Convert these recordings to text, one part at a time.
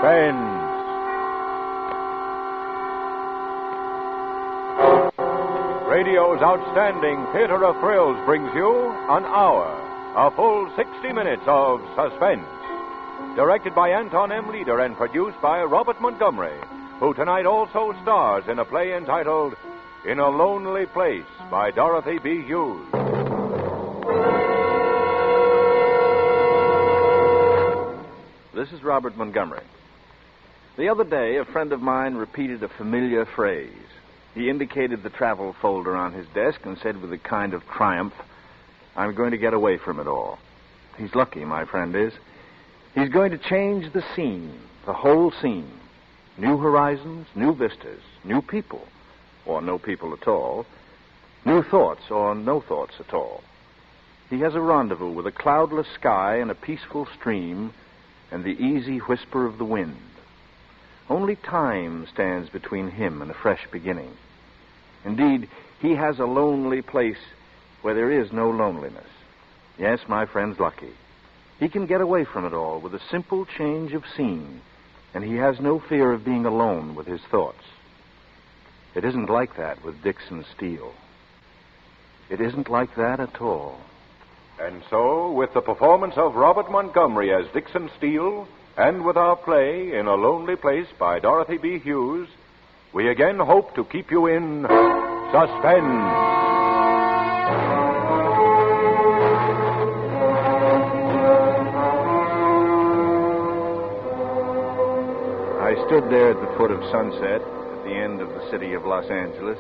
Suspense. Radio's outstanding theater of thrills brings you an hour, a full 60 minutes of Suspense. Directed by Anton M. Leader and produced by Robert Montgomery, who tonight also stars in a play entitled In a Lonely Place by Dorothy B. Hughes. This is Robert Montgomery. The other day, a friend of mine repeated a familiar phrase. He indicated the travel folder on his desk and said with a kind of triumph, "I'm going to get away from it all." He's lucky, my friend is. He's going to change the scene, the whole scene. New horizons, new vistas, new people, or no people at all. New thoughts, or no thoughts at all. He has a rendezvous with a cloudless sky and a peaceful stream and the easy whisper of the wind. Only time stands between him and a fresh beginning. Indeed, he has a lonely place where there is no loneliness. Yes, my friend's lucky. He can get away from it all with a simple change of scene, and he has no fear of being alone with his thoughts. It isn't like that with Dixon Steele. It isn't like that at all. And so, with the performance of Robert Montgomery as Dixon Steele, and with our play In a Lonely Place by Dorothy B. Hughes, we again hope to keep you in suspense. I stood there at the foot of Sunset, at the end of the city of Los Angeles,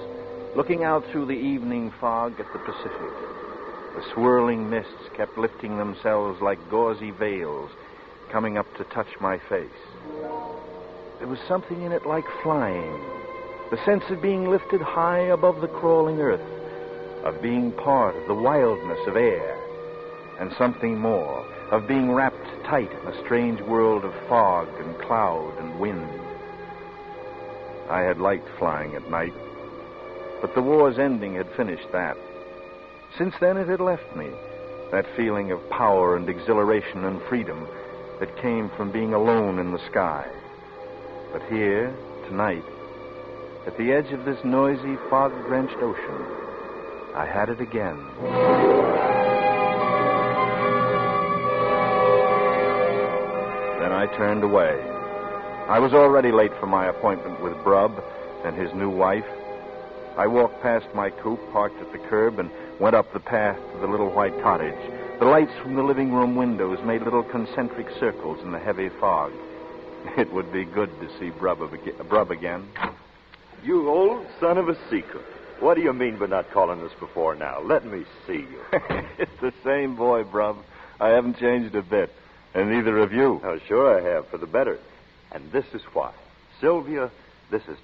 looking out through the evening fog at the Pacific. The swirling mists kept lifting themselves like gauzy veils, coming up to touch my face. There was something in it like flying, the sense of being lifted high above the crawling earth, of being part of the wildness of air, and something more, of being wrapped tight in a strange world of fog and cloud and wind. I had liked flying at night, but the war's ending had finished that. Since then it had left me, that feeling of power and exhilaration and freedom that came from being alone in the sky. But here, tonight, at the edge of this noisy, fog-drenched ocean, I had it again. Then I turned away. I was already late for my appointment with Brubb and his new wife. I walked past my coupe, parked at the curb, and went up the path to the little white cottage. The lights from the living room windows made little concentric circles in the heavy fog. It would be good to see Brubb again. You old son of a seeker. What do you mean by not calling us before now? Let me see you. It's the same boy, Brubb. I haven't changed a bit. And neither have you. Oh, sure I have, for the better. And this is why. Sylvia, this is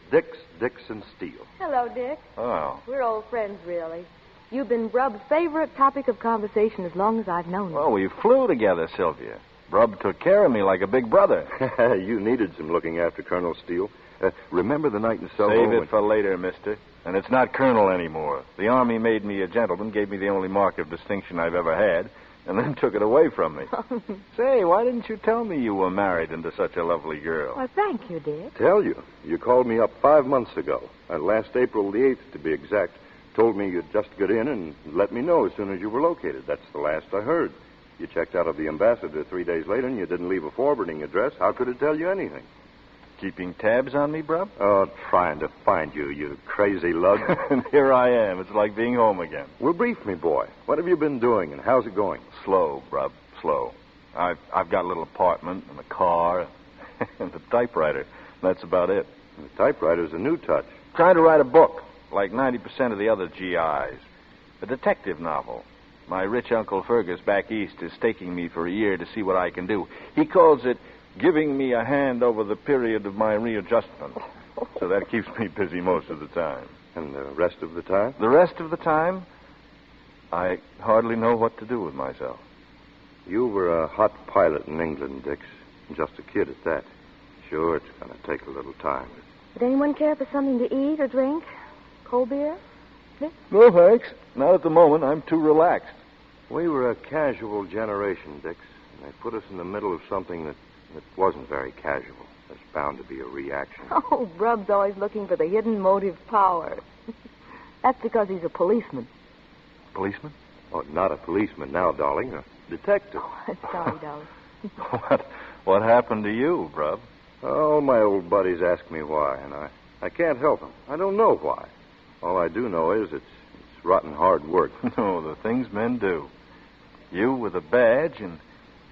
Dixon Steele. Hello, Dick. Oh. We're old friends, really. You've been Brubb's favorite topic of conversation as long as I've known him. Well, we flew together, Sylvia. Brubb took care of me like a big brother. You needed some looking after, Colonel Steele. Remember the night in Soho? Save it for later, mister. And it's not Colonel anymore. The Army made me a gentleman, gave me the only mark of distinction I've ever had, and then took it away from me. Say, why didn't you tell me you were married into such a lovely girl? Well, thank you, Dick. Tell you. You called me up 5 months ago. Last April the 8th, to be exact. Told me you'd just get in and let me know as soon as you were located. That's the last I heard. You checked out of the ambassador 3 days later, and you didn't leave a forwarding address. How could it tell you anything? Keeping tabs on me, Brubb? Oh, trying to find you, you crazy lug. And here I am. It's like being home again. Well, brief me, boy. What have you been doing, and how's it going? Slow, Brubb, slow. I've got a little apartment and a car and a typewriter. That's about it. The typewriter's a new touch. Trying to write a book, like 90% of the other GIs. A detective novel. My rich Uncle Fergus back east is staking me for a year to see what I can do. He calls it giving me a hand over the period of my readjustment. So that keeps me busy most of the time. And the rest of the time? The rest of the time, I hardly know what to do with myself. You were a hot pilot in England, Dix. Just a kid at that. Sure, it's going to take a little time. Would anyone care for something to eat or drink? Cold beer? Dick? No, thanks. Not at the moment. I'm too relaxed. We were a casual generation, Dix. And they put us in the middle of something that wasn't very casual. There's bound to be a reaction. Oh, Brub's always looking for the hidden motive power. That's because he's a policeman. Policeman? Oh, not a policeman now, darling. A detective. Oh, sorry, darling. What happened to you, Brub? Oh, my old buddies ask me why, and I can't help them. I don't know why. All I do know is it's rotten hard work. No, the things men do. You with a badge and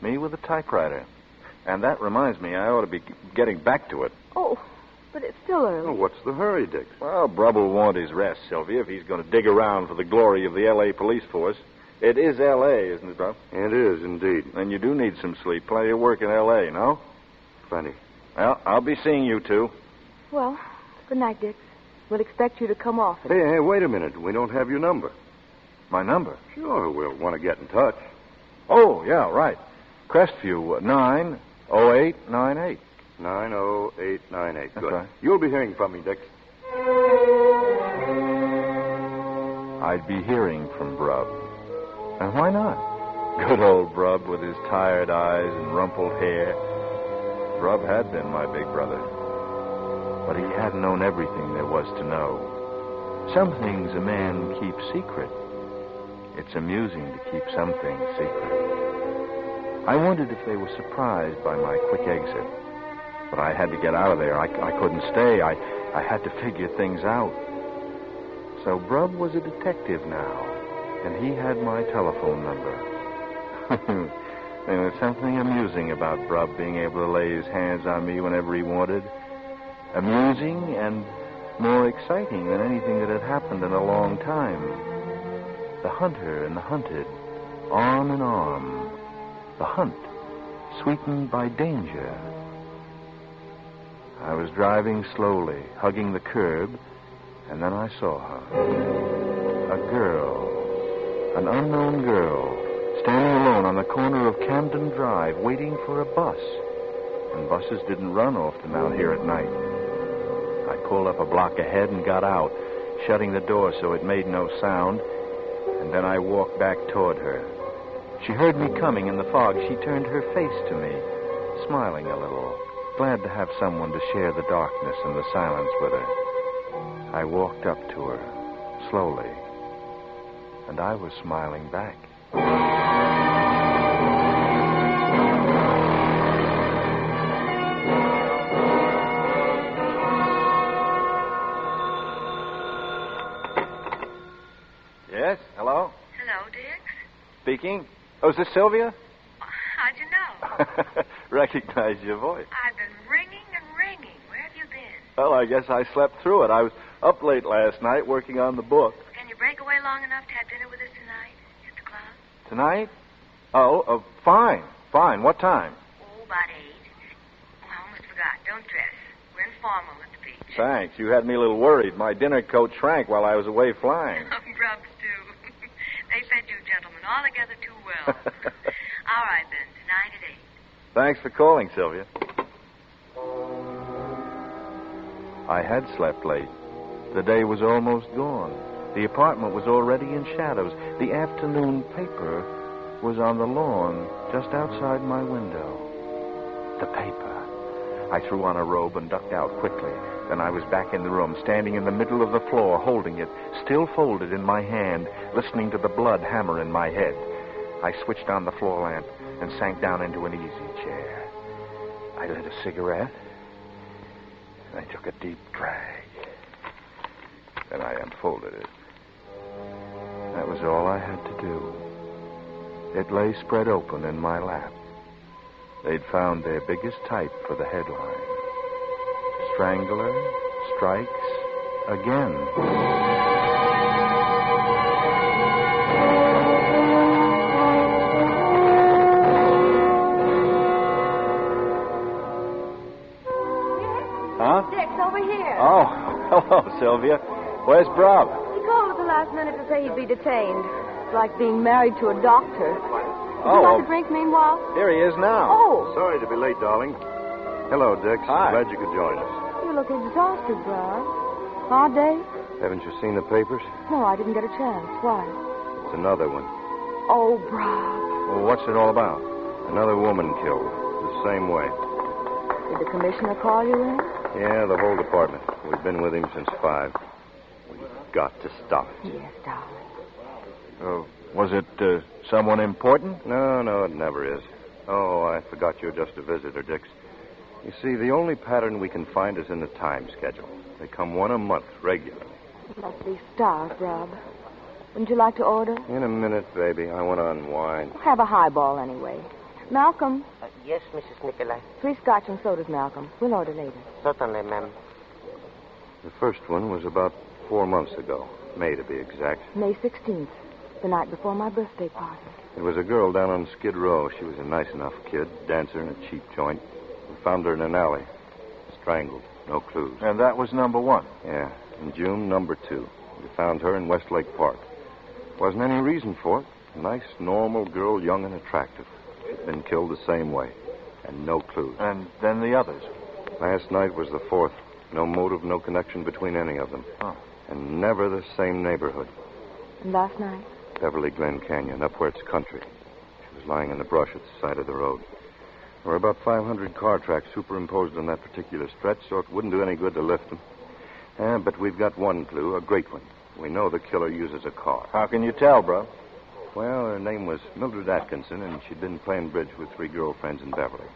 me with a typewriter. And that reminds me, I ought to be getting back to it. Oh, but it's still early. Oh, what's the hurry, Dick? Well, Brub will want his rest, Sylvia, if he's going to dig around for the glory of the L.A. police force. It is L.A., isn't it, Brub? It is, indeed. And you do need some sleep. Plenty of work in L.A., no? Plenty. Well, I'll be seeing you two. Well, good night, Dick. We'll expect you to come off. Hey, wait a minute. We don't have your number. My number? Sure, we'll want to get in touch. Oh, yeah, right. Crestview, 90898. 90898. Good. right. You'll be hearing from me, Dick. I'd be hearing from Brub. And why not? Good old Brub with his tired eyes and rumpled hair. Brub had been my big brother. But he hadn't known everything there was to know. Some things a man keeps secret. It's amusing to keep some things secret. I wondered if they were surprised by my quick exit. But I had to get out of there. I couldn't stay. I had to figure things out. So Brub was a detective now, and he had my telephone number. There was something amusing about Brub being able to lay his hands on me whenever he wanted. Amusing and more exciting than anything that had happened in a long time. The hunter and the hunted, arm in arm. The hunt, sweetened by danger. I was driving slowly, hugging the curb, and then I saw her. A girl, an unknown girl, standing alone on the corner of Camden Drive, waiting for a bus. And buses didn't run often out here at night. I pulled up a block ahead and got out, shutting the door so it made no sound, and then I walked back toward her. She heard me coming in the fog. She turned her face to me, smiling a little, glad to have someone to share the darkness and the silence with her. I walked up to her, slowly, and I was smiling back. Yes, hello? Hello, Dix. Speaking. Oh, is this Sylvia? How'd you know? Recognize your voice. I've been ringing and ringing. Where have you been? Well, I guess I slept through it. I was up late last night working on the book. Can you break away long enough to have dinner with us tonight at the club? Tonight? Oh, fine. Fine. What time? Oh, about 8. Oh, I almost forgot. Don't dress. We're informal at the beach. Thanks. You had me a little worried. My dinner coat shrank while I was away flying. Grubs, too. They fed you gentlemen altogether too well. All right, then. Tonight at 8. Thanks for calling, Sylvia. I had slept late. The day was almost gone. The apartment was already in shadows. The afternoon paper was on the lawn just outside my window. The paper. I threw on a robe and ducked out quickly. Then I was back in the room, standing in the middle of the floor, holding it, still folded in my hand, listening to the blood hammer in my head. I switched on the floor lamp and sank down into an easy chair. I lit a cigarette, and I took a deep drag. Then I unfolded it. That was all I had to do. It lay spread open in my lap. They'd found their biggest type for the headline. Strangler strikes again. Huh? Dick's over here. Oh, hello, Sylvia. Where's Brub? He called at the last minute to say he'd be detained. It's like being married to a doctor. Would you like a drink meanwhile? Here he is now. Oh. Sorry to be late, darling. Hello, Dick. Hi. Glad you could join us. You look exhausted, Brad. Hard day? Haven't you seen the papers? No, I didn't get a chance. Why? It's another one. Oh, Brad. Well, what's it all about? Another woman killed. The same way. Did the commissioner call you in? Yeah, the whole department. We've been with him since 5. We've got to stop it. Yes, darling. Was it someone important? No, it never is. Oh, I forgot you're just a visitor, Dix. You see, the only pattern we can find is in the time schedule. They come 1 a month, regularly. It must be stars, Rob. Wouldn't you like to order? In a minute, baby. I want to unwind. Have a highball anyway. Malcolm. Yes, Mrs. Nicolai. 3 scotch and sodas, Malcolm. We'll order later. Certainly, ma'am. The first one was about 4 months ago. May, to be exact. May 16th, the night before my birthday party. It was a girl down on Skid Row. She was a nice enough kid, dancer in a cheap joint. We found her in an alley. Strangled. No clues. And that was number 1? Yeah. In June, number 2. We found her in Westlake Park. Wasn't any reason for it. A nice, normal girl, young and attractive. She'd been killed the same way. And no clues. And then the others? Last night was the 4th. No motive, no connection between any of them. Oh. And never the same neighborhood. And last night? Beverly Glen Canyon, up where it's country. She was lying in the brush at the side of the road. There were about 500 car tracks superimposed on that particular stretch, so it wouldn't do any good to lift them. But we've got one clue, a great one. We know the killer uses a car. How can you tell, bro? Well, her name was Mildred Atkinson, and she'd been playing bridge with 3 girlfriends in Beverly.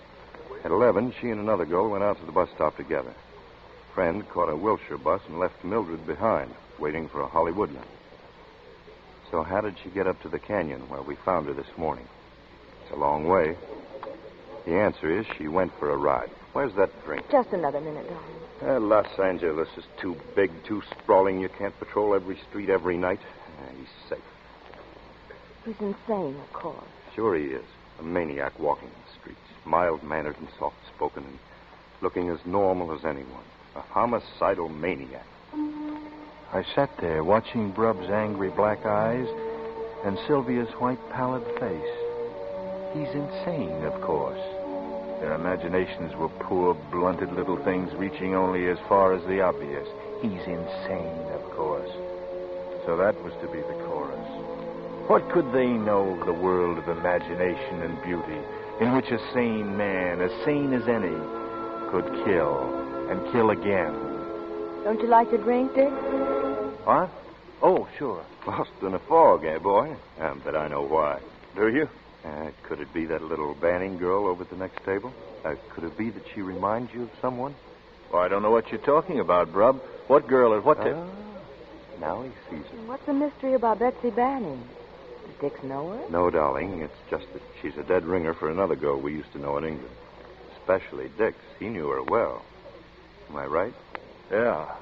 At 11, she and another girl went out to the bus stop together. A friend caught a Wilshire bus and left Mildred behind, waiting for a Hollywoodland. So how did she get up to the canyon where we found her this morning? It's a long way. The answer is she went for a ride. Where's that drink? Just another minute, darling. Los Angeles is too big, too sprawling. You can't patrol every street every night. He's safe. He's insane, of course. Sure he is. A maniac walking the streets. Mild-mannered and soft-spoken and looking as normal as anyone. A homicidal maniac. I sat there watching Brub's angry black eyes and Sylvia's white pallid face. He's insane, of course. Their imaginations were poor, blunted little things reaching only as far as the obvious. He's insane, of course. So that was to be the chorus. What could they know of the world of imagination and beauty in which a sane man, as sane as any, could kill and kill again? Don't you like to drink, Dick? What? Oh, sure. Lost in a fog, eh, boy? But I know why. Do you? Could it be that little Banning girl over at the next table? Could it be that she reminds you of someone? Well, I don't know what you're talking about, Brub. What girl at what table? Now he sees her. What's the mystery about Betsy Banning? Does Dick know her? No, darling. It's just that she's a dead ringer for another girl we used to know in England. Especially Dick's. He knew her well. Am I right? Yeah.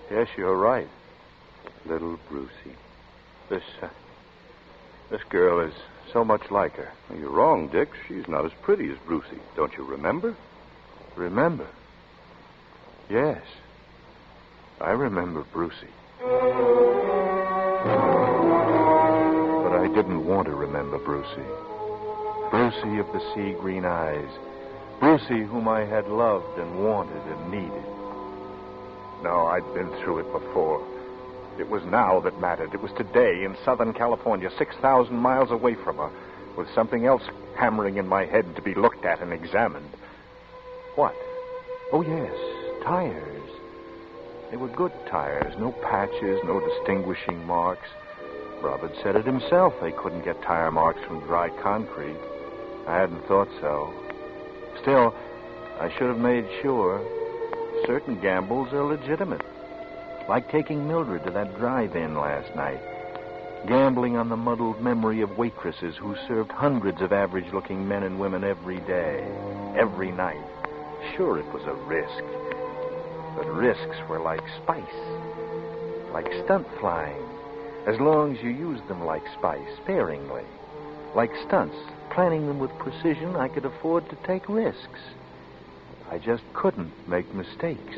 Yes, you're right. Little Brucey. This girl is so much like her. Well, you're wrong, Dick. She's not as pretty as Brucey. Don't you remember? Remember? Yes. I remember Brucey. But I didn't want to remember Brucey. Brucey of the sea green eyes. Brucey whom I had loved and wanted and needed. No, I'd been through it before. It was now that mattered. It was today in Southern California, 6,000 miles away from her, with something else hammering in my head to be looked at and examined. What? Oh, yes, tires. They were good tires, no patches, no distinguishing marks. Rob had said it himself. They couldn't get tire marks from dry concrete. I hadn't thought so. Still, I should have made sure. Certain gambles are legitimate. Like taking Mildred to that drive-in last night. Gambling on the muddled memory of waitresses who served hundreds of average-looking men and women every day, every night. Sure, it was a risk. But risks were like spice. Like stunt flying. As long as you used them like spice, sparingly. Like stunts, planning them with precision, I could afford to take risks. I just couldn't make mistakes.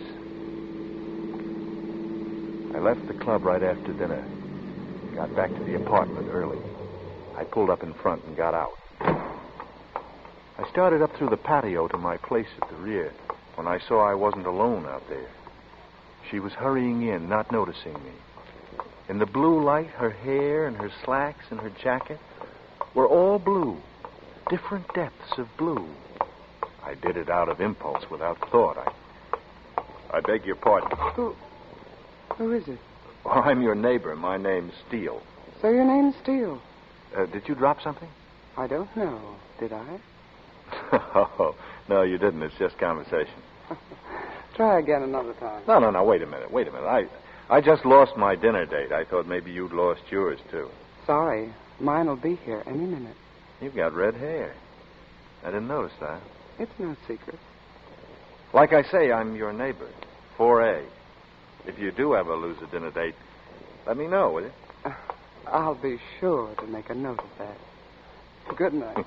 I left the club right after dinner. Got back to the apartment early. I pulled up in front and got out. I started up through the patio to my place at the rear when I saw I wasn't alone out there. She was hurrying in, not noticing me. In the blue light, her hair and her slacks and her jacket were all blue, different depths of blue. I did it out of impulse, without thought. I beg your pardon. Who is it? Well, I'm your neighbor. My name's Steele. So your name's Steele? Did you drop something? I don't know. Did I? Oh, no, you didn't. It's just conversation. Try again another time. No. Wait a minute. I just lost my dinner date. I thought maybe you'd lost yours, too. Sorry. Mine will be here any minute. You've got red hair. I didn't notice that. It's no secret. Like I say, I'm your neighbor, 4A. If you do ever lose a dinner date, let me know, will you? I'll be sure to make a note of that. Good night.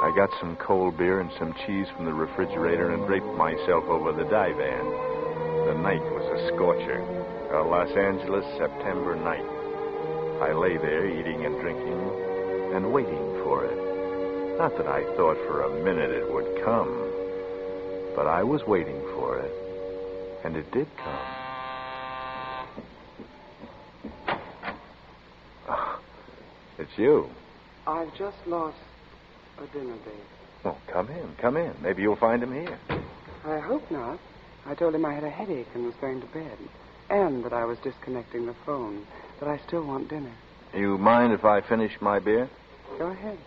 I got some cold beer and some cheese from the refrigerator and draped myself over the divan. The night was a scorcher. A Los Angeles September night. I lay there eating and drinking and waiting for it. Not that I thought for a minute it would come, but I was waiting for it, and it did come. Oh, it's you. I've just lost a dinner date. Well, come in. Maybe you'll find him here. I hope not. I told him I had a headache and was going to bed, and that I was disconnecting the phone, that I still want dinner. You mind if I finish my beer? Go ahead.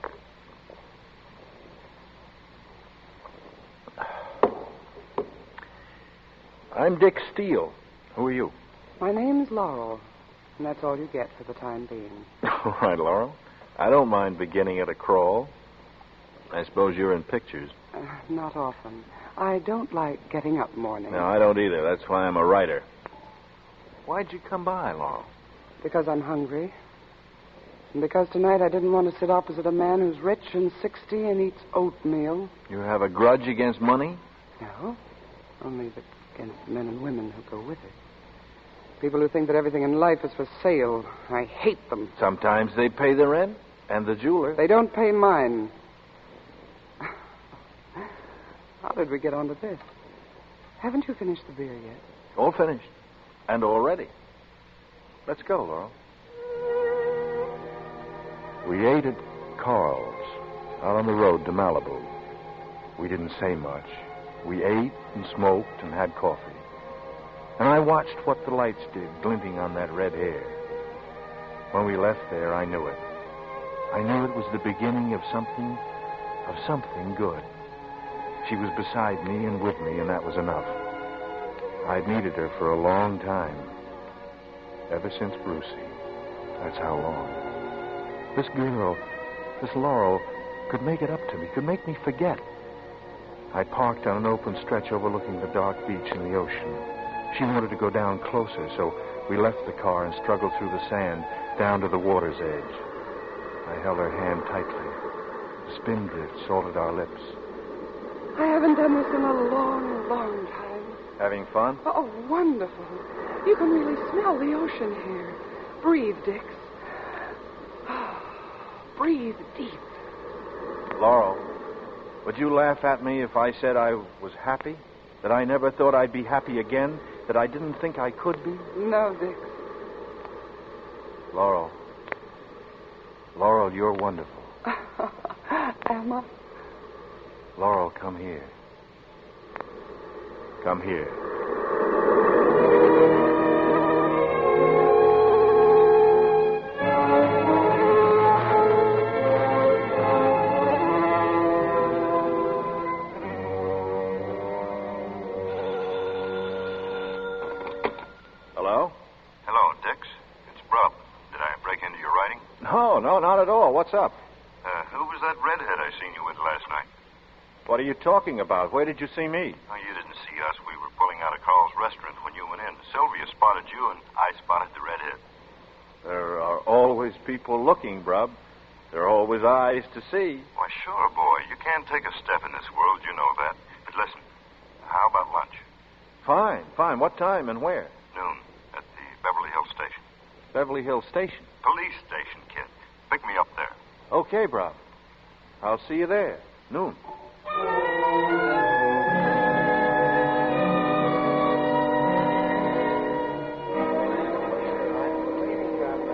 I'm Dick Steele. Who are you? My name's Laurel, and that's all you get for the time being. All right, Laurel. I don't mind beginning at a crawl. I suppose you're in pictures. Not often. I don't like getting up mornings. No, I don't either. That's why I'm a writer. Why'd you come by, Laurel? Because I'm hungry. And because tonight I didn't want to sit opposite a man who's rich and 60 and eats oatmeal. You have a grudge against money? No. Only against the men and women who go with it. People who think that everything in life is for sale. I hate them. Sometimes they pay the rent and the jeweler. They don't pay mine. How did we get onto this? Haven't you finished the beer yet? All finished. And all ready. Let's go, Laurel. We ate at Carl's, out on the road to Malibu. We didn't say much. We ate and smoked and had coffee. And I watched what the lights did, glinting on that red hair. When we left there, I knew it. I knew it was the beginning of something good. She was beside me and with me, and that was enough. I'd needed her for a long time. Ever since Brucey. That's how long. This girl, this Laurel, could make it up to me, could make me forget. I parked on an open stretch overlooking the dark beach and the ocean. She wanted to go down closer, so we left the car and struggled through the sand down to the water's edge. I held her hand tightly. The spin drift salted our lips. I haven't done this in a long, long time. Having fun? Oh, wonderful. You can really smell the ocean here. Breathe, Dix. Breathe deep. Laurel, would you laugh at me if I said I was happy? That I never thought I'd be happy again? That I didn't think I could be? No, Dix. Laurel, you're wonderful. Am I? Laurel, come here. Come here. Hello? Hello, Dix. It's Brub. Did I break into your writing? No, not at all. What's up? Who was that redhead I seen you with last night? What are you talking about? Where did you see me? Oh, you didn't see us. We were pulling out of Carl's restaurant when you went in. Sylvia spotted you, and I spotted the redhead. There are always people looking, Brub. There are always eyes to see. Why, sure, boy. You can't take a step in this world, you know that. But listen, how about lunch? Fine. What time and where? Noon, at the Beverly Hills station. Beverly Hills Station. Police station, kid. Pick me up there. Okay, Brub. I'll see you there. Noon.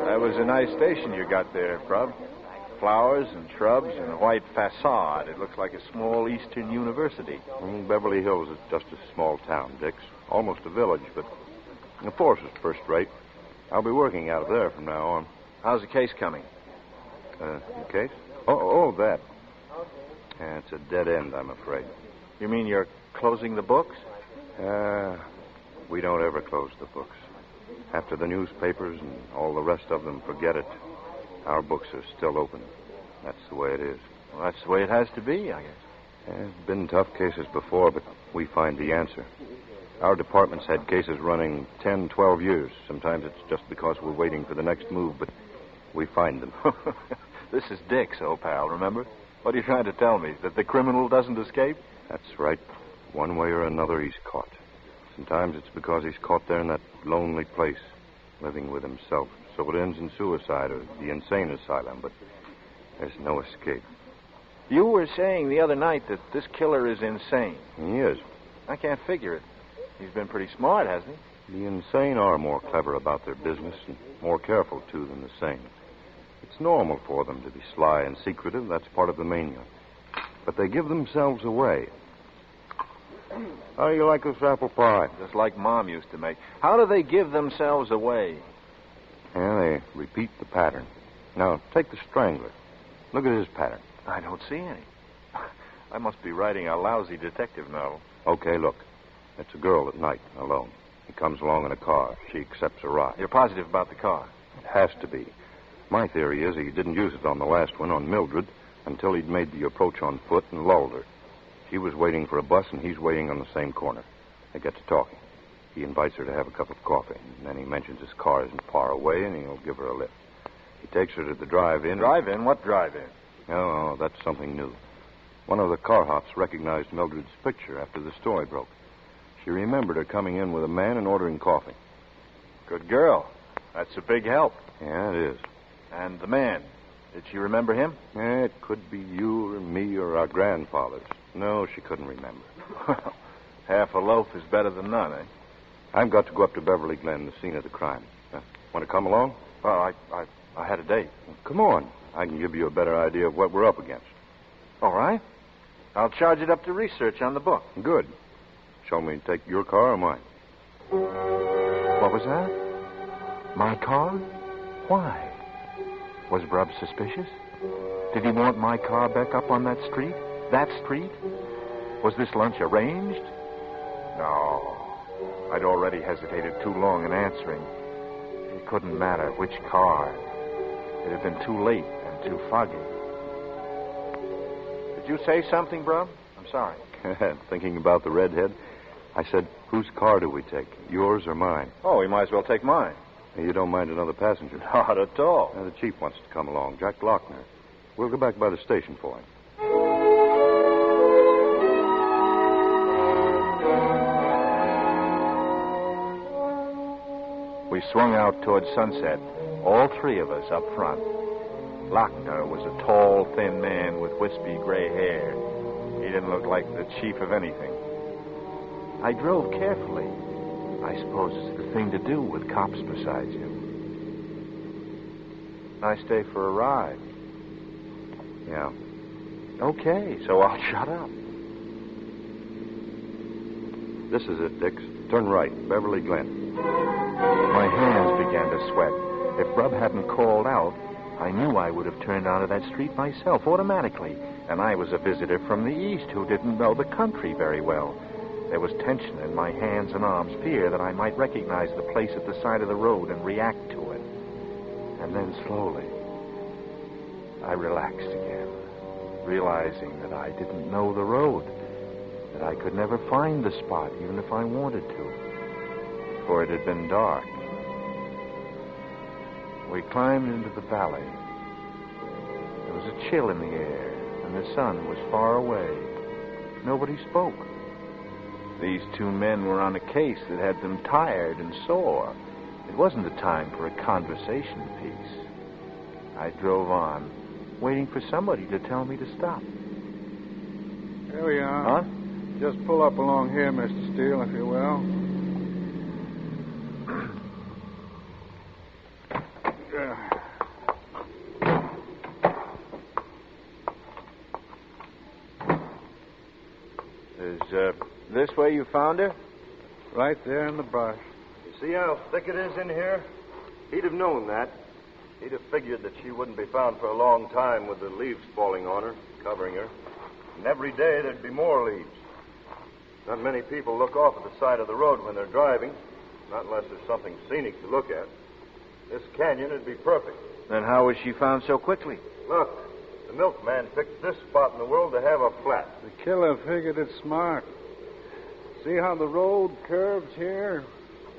That was a nice station you got there, Brub. flowers and shrubs and a white facade. It looks like a small eastern university. Beverly Hills is just a small town, Dix. Almost a village, but the force is first rate. I'll be working out of there from now on. How's the case coming? The case? Oh, that. Yeah, it's a dead end, I'm afraid. You mean you're closing the books? We don't ever close the books. After the newspapers and all the rest of them forget it, our books are still open. That's the way it is. Well, that's the way it has to be, I guess. There's been tough cases before, but we find the answer. Our department's had cases running 10, 12 years. Sometimes it's just because we're waiting for the next move, but we find them. This is Dix, old pal, remember? What are you trying to tell me? That the criminal doesn't escape? That's right. One way or another, he's caught. Sometimes it's because he's caught there in that lonely place, living with himself. So it ends in suicide or the insane asylum, but there's no escape. You were saying the other night that this killer is insane. He is. I can't figure it. He's been pretty smart, hasn't he? The insane are more clever about their business and more careful, too, than the sane. It's normal for them to be sly and secretive. That's part of the mania. But they give themselves away. How do you like this apple pie? Just like Mom used to make. How do they give themselves away? Yeah, they repeat the pattern. Now, take the strangler. Look at his pattern. I don't see any. I must be writing a lousy detective novel. Okay, look. It's a girl at night, alone. He comes along in a car. She accepts a ride. You're positive about the car? It has to be. My theory is he didn't use it on the last one, on Mildred, until he'd made the approach on foot and lulled her. She was waiting for a bus, and he's waiting on the same corner. They get to talking. He invites her to have a cup of coffee, and then he mentions his car isn't far away, and he'll give her a lift. He takes her to the drive-in. Drive-in? What drive-in? Oh, that's something new. One of the car hops recognized Mildred's picture after the story broke. She remembered her coming in with a man and ordering coffee. Good girl. That's a big help. Yeah, it is. And the man, did she remember him? It could be you or me or our grandfathers. No, she couldn't remember. Half a loaf is better than none, eh? I've got to go up to Beverly Glen, the scene of the crime. Want to come along? Well, I had a date. Come on. I can give you a better idea of what we're up against. All right. I'll charge it up to research on the book. Good. Shall we take your car or mine? What was that? My car? Why? Was Brubb suspicious? Did he want my car back up on that street? That street? Was this lunch arranged? No. I'd already hesitated too long in answering. It couldn't matter which car. It had been too late and too foggy. Did you say something, Brubb? I'm sorry. Thinking about the redhead, I said, whose car do we take, yours or mine? Oh, we might as well take mine. You don't mind another passenger? Not at all. The chief wants to come along, Jack Lochner. We'll go back by the station for him. We swung out towards sunset, all three of us up front. Lochner was a tall, thin man with wispy gray hair. He didn't look like the chief of anything. I drove carefully. I suppose it's the thing to do with cops beside you. Nice day for a ride. Yeah. Okay, so I'll shut up. This is it, Dix. Turn right, Beverly Glen. My hands began to sweat. If Brubb hadn't called out, I knew I would have turned onto that street myself automatically. And I was a visitor from the east who didn't know the country very well. There was tension in my hands and arms, fear that I might recognize the place at the side of the road and react to it. And then slowly, I relaxed again, realizing that I didn't know the road, that I could never find the spot, even if I wanted to, for it had been dark. We climbed into the valley. There was a chill in the air, and the sun was far away. Nobody spoke. These two men were on a case that had them tired and sore. It wasn't the time for a conversation piece. I drove on, waiting for somebody to tell me to stop. Here we are. Huh? Just pull up along here, Mr. Steele, if you will. where you found her? Right there in the brush. You see how thick it is in here? He'd have known that. He'd have figured that she wouldn't be found for a long time with the leaves falling on her, covering her. And every day there'd be more leaves. Not many people look off at the side of the road when they're driving, not unless there's something scenic to look at. This canyon would be perfect. Then how was she found so quickly? Look, the milkman picked this spot in the world to have a flat. The killer figured it smart. See how the road curves here?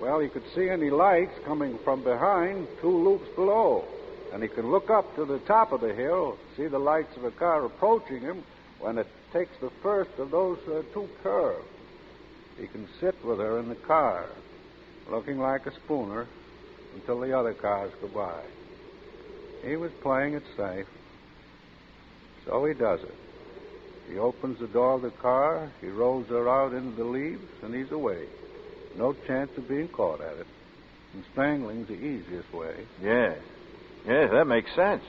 Well, he could see any lights coming from behind 2 loops below. And he could look up to the top of the hill, see the lights of a car approaching him when it takes the first of those 2 curves. He can sit with her in the car, looking like a spooner, until the other cars go by. He was playing it safe. So he does it. He opens the door of the car, he rolls her out into the leaves, and he's away. No chance of being caught at it. And strangling's the easiest way. Yes. Yes, that makes sense.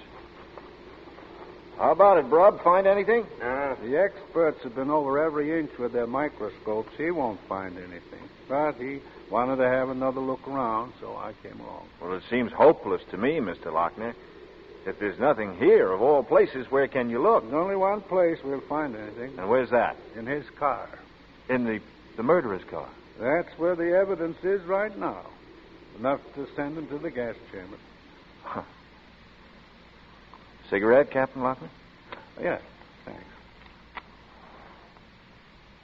How about it, Brub? Find anything? The experts have been over every inch with their microscopes. He won't find anything. But he wanted to have another look around, so I came along. Well, it seems hopeless to me, Mr. Lochner. If there's nothing here, of all places, where can you look? There's only one place we'll find anything. And where's that? In his car. In the murderer's car? That's where the evidence is right now. Enough to send him to the gas chamber. Huh. Cigarette, Captain Lochner? Yeah, thanks.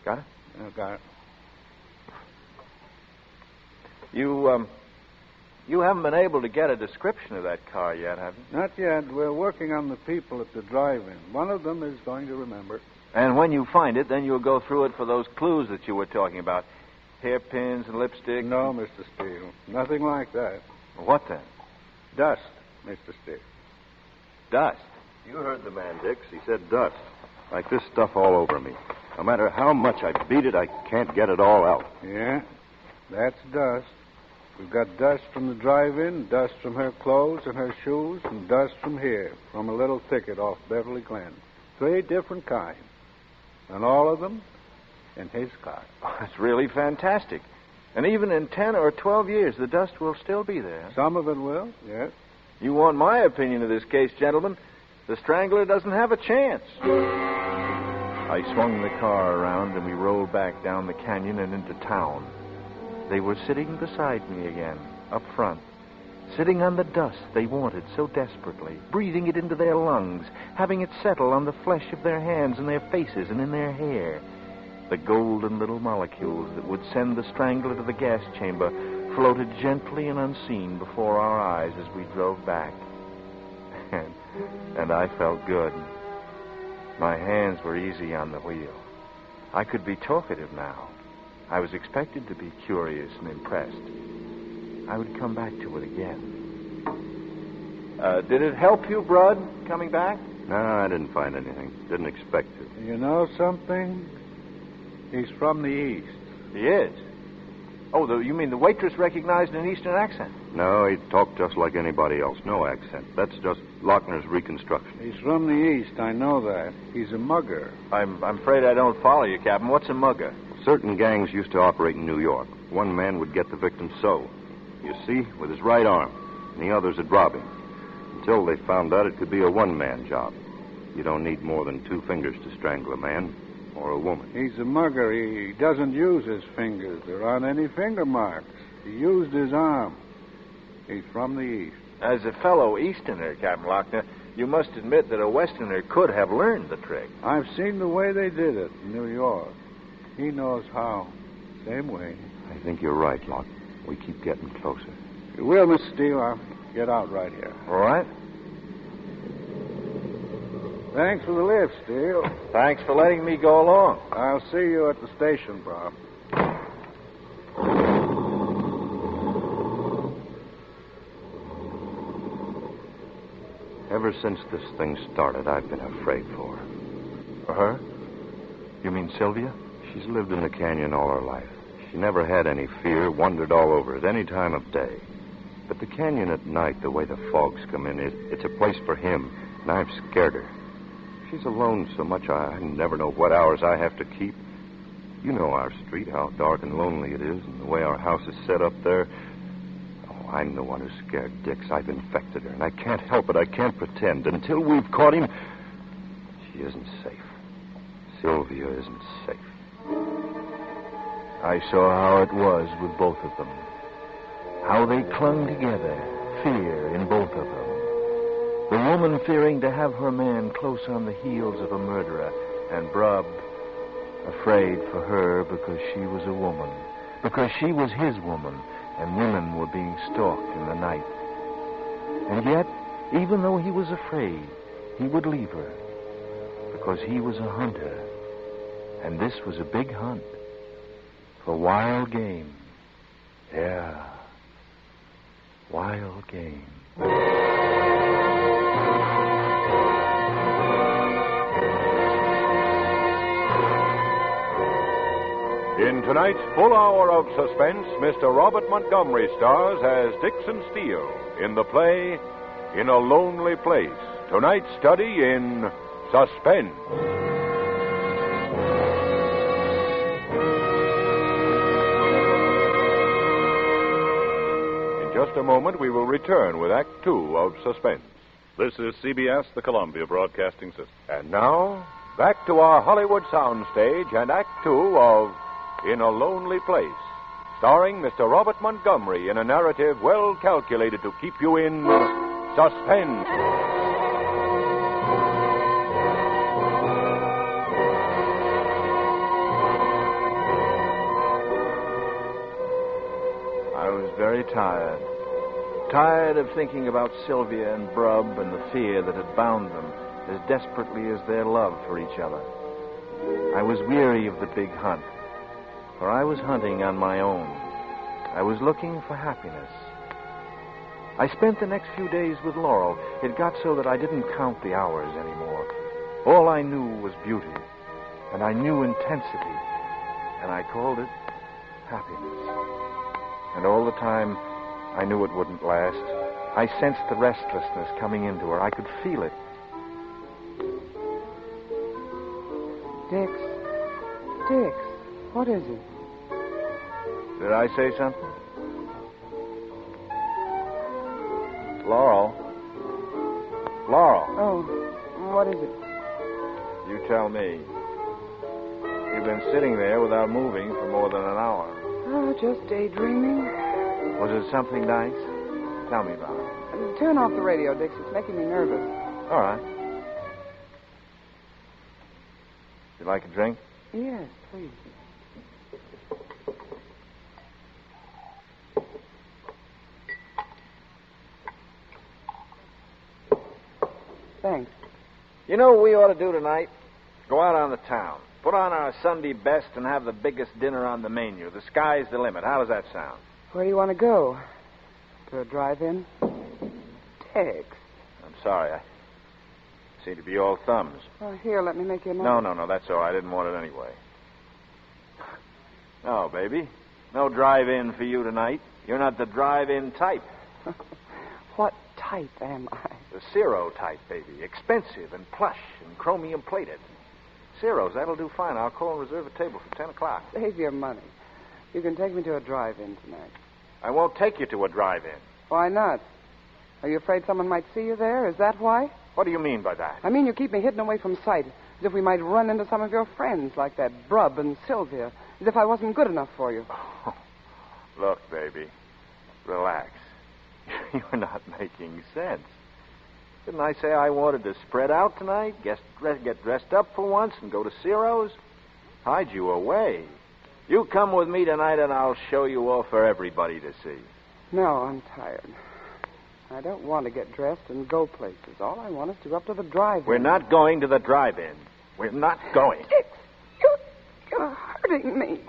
Got it? I got it. You haven't been able to get a description of that car yet, have you? Not yet. We're working on the people at the drive-in. One of them is going to remember it. And when you find it, then you'll go through it for those clues that you were talking about. Hairpins and lipstick? No, Mr. Steele. Nothing like that. What then? Dust, Mr. Steele. Dust? You heard the man, Dix. He said dust. Like this stuff all over me. No matter how much I beat it, I can't get it all out. Yeah, that's dust. We've got dust from the drive-in, dust from her clothes and her shoes, and dust from here, from a little thicket off Beverly Glen. 3 different kinds. And all of them in his car. Oh, that's really fantastic. And even in 10 or 12 years, the dust will still be there. Some of it will, yes. You want my opinion of this case, gentlemen? The strangler doesn't have a chance. I swung the car around and we rolled back down the canyon and into town. They were sitting beside me again, up front, sitting on the dust they wanted so desperately, breathing it into their lungs, having it settle on the flesh of their hands and their faces and in their hair. The golden little molecules that would send the strangler to the gas chamber floated gently and unseen before our eyes as we drove back. And I felt good. My hands were easy on the wheel. I could be talkative now. I was expected to be curious and impressed. I would come back to it again. Did it help you, Brud, coming back? No, I didn't find anything. Didn't expect to. You know something? He's from the East. He is? Oh, you mean the waitress recognized an Eastern accent? No, he talked just like anybody else. No accent. That's just Lochner's reconstruction. He's from the East, I know that. He's a mugger. I'm afraid I don't follow you, Captain. What's a mugger? Certain gangs used to operate in New York. One man would get the victim so, you see, with his right arm, and the others would rob him. Until they found out it could be a one-man job. You don't need more than 2 fingers to strangle a man or a woman. He's a mugger. He doesn't use his fingers. There aren't any finger marks. He used his arm. He's from the East. As a fellow Easterner, Captain Lochner, you must admit that a Westerner could have learned the trick. I've seen the way they did it in New York. He knows how. Same way. I think you're right, Loch. We keep getting closer. You will, Mr. Steele. I'll get out right here. All right. Thanks for the lift, Steele. Thanks for letting me go along. I'll see you at the station, Bob. Ever since this thing started, I've been afraid for her. For her? You mean Sylvia? She's lived in the canyon all her life. She never had any fear, wandered all over it any time of day. But the canyon at night, the way the fogs come in, it's a place for him, and I've scared her. She's alone so much I never know what hours I have to keep. You know our street, how dark and lonely it is, and the way our house is set up there. Oh, I'm the one who scared Dix. I've infected her, and I can't help it. I can't pretend. Until we've caught him, she isn't safe. Sylvia isn't safe. I saw how it was with both of them. How they clung together, fear in both of them. The woman fearing to have her man close on the heels of a murderer, and Brub afraid for her because she was a woman, because she was his woman, and women were being stalked in the night. And yet, even though he was afraid, he would leave her, because he was a hunter, and this was a big hunt for wild game. Yeah, wild game. In tonight's full hour of suspense, Mr. Robert Montgomery stars as Dixon Steele in the play In a Lonely Place. Tonight's study in Suspense. In just a moment, we will return with Act Two of Suspense. This is CBS, the Columbia Broadcasting System. And now, back to our Hollywood soundstage and Act Two of In a Lonely Place, starring Mr. Robert Montgomery in a narrative well calculated to keep you in suspense. I was very tired. Tired of thinking about Sylvia and Brub and the fear that had bound them as desperately as their love for each other. I was weary of the big hunt, for I was hunting on my own. I was looking for happiness. I spent the next few days with Laurel. It got so that I didn't count the hours anymore. All I knew was beauty, and I knew intensity, and I called it happiness. And all the time, I knew it wouldn't last. I sensed the restlessness coming into her. I could feel it. Dix. Dix, what is it? Did I say something? Laurel. Laurel. Oh, what is it? You tell me. You've been sitting there without moving for more than an hour. Oh, just daydreaming. Was it something nice? Tell me about it. Turn off the radio, Dix. It's making me nervous. All right. You like a drink? Yes, please. Thanks. You know what we ought to do tonight? Go out on the town. Put on our Sunday best and have the biggest dinner on the menu. The sky's the limit. How does that sound? Where do you want to go? To a drive-in? Dix. I'm sorry. I seem to be all thumbs. Oh, here, let me make you a note. No, that's all. I didn't want it anyway. No, baby. No drive-in for you tonight. You're not the drive-in type. What type am I? The Ciro type, baby. Expensive and plush and chromium plated. Ciro's, that'll do fine. I'll call and reserve a table for 10 o'clock. Save your money. You can take me to a drive-in tonight. I won't take you to a drive-in. Why not? Are you afraid someone might see you there? Is that why? What do you mean by that? I mean you keep me hidden away from sight, as if we might run into some of your friends, like that Brub and Sylvia, as if I wasn't good enough for you. Oh, look, baby, relax. You're not making sense. Didn't I say I wanted to spread out tonight, get dressed up for once, and go to Ciro's? Hide you away. You come with me tonight, and I'll show you off for everybody to see. No, I'm tired. I don't want to get dressed and go places. All I want is to go up to the drive-in. We're not going to the drive-in. We're not going. Dix, you're hurting me.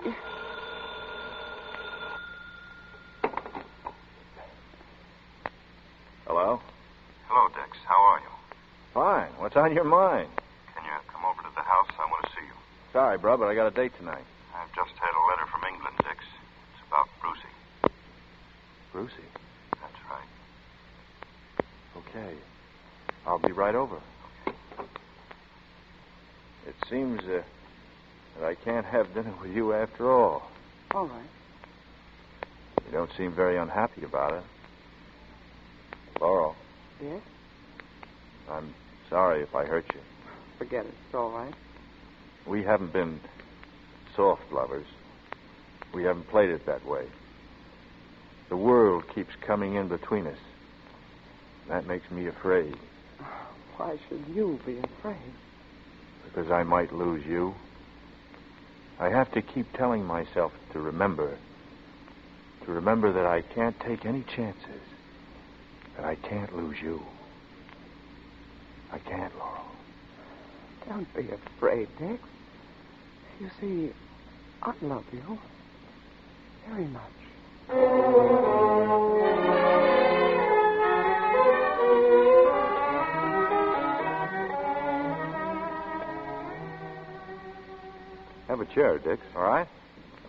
Hello? Hello, Dix. How are you? Fine. What's on your mind? Can you come over to the house? I want to see you. Sorry, bro, but I got a date tonight. I've just had a letter from England, Dix. It's about Brucey. Brucey? That's right. Okay. I'll be right over. It seems that I can't have dinner with you after all. All right. You don't seem very unhappy about it. Laurel. Yes? I'm sorry if I hurt you. Forget it. It's all right. We haven't been soft lovers. We haven't played it that way. The world keeps coming in between us. That makes me afraid. Why should you be afraid? Because I might lose you. I have to keep telling myself to remember that I can't take any chances, that I can't lose you. I can't, Laurel. Don't be afraid, Dick. You see, I love you very much. Have a chair, Dix. All right?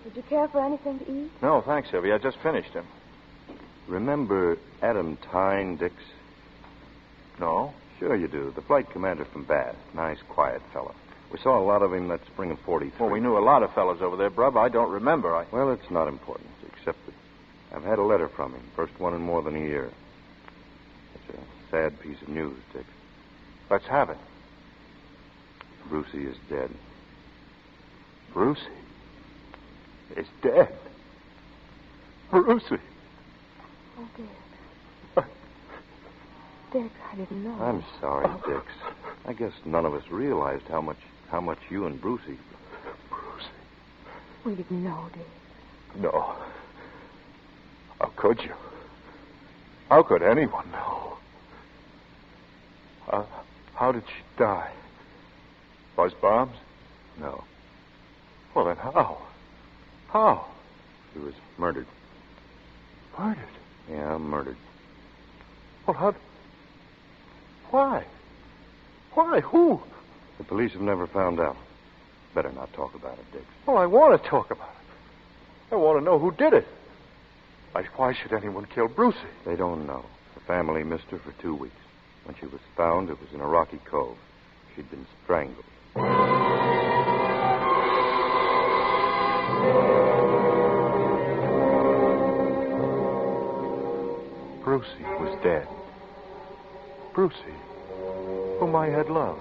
Would you care for anything to eat? No, thanks, Sylvie. I just finished him. Remember Adam Tyne, Dix? No? Sure you do. The flight commander from Bath. Nice, quiet fellow. We saw a lot of him that spring of 43. Well, we knew a lot of fellows over there, Brub. I don't remember. Well, it's not important, except that I've had a letter from him. First one in more than a year. It's a sad piece of news, Dick. Let's have it. Brucey is dead. Brucey is dead. Brucey. Oh, Dick. Dick, I didn't know. I'm sorry, Dix. I guess none of us realized how much you and Brucey... Brucey. We didn't know, Dick. No. How could you? How could anyone know? How did she die? Buzz bombs? No. Well, then how? How? She was murdered. Murdered? Yeah, murdered. Well, how... Why? Why? Who? The police have never found out. Better not talk about it, Dix. Well, I want to talk about it. I want to know who did it. Why should anyone kill Brucey? They don't know. The family missed her for 2 weeks. When she was found, it was in a rocky cove. She'd been strangled. Brucey was dead. Brucey, whom I had loved,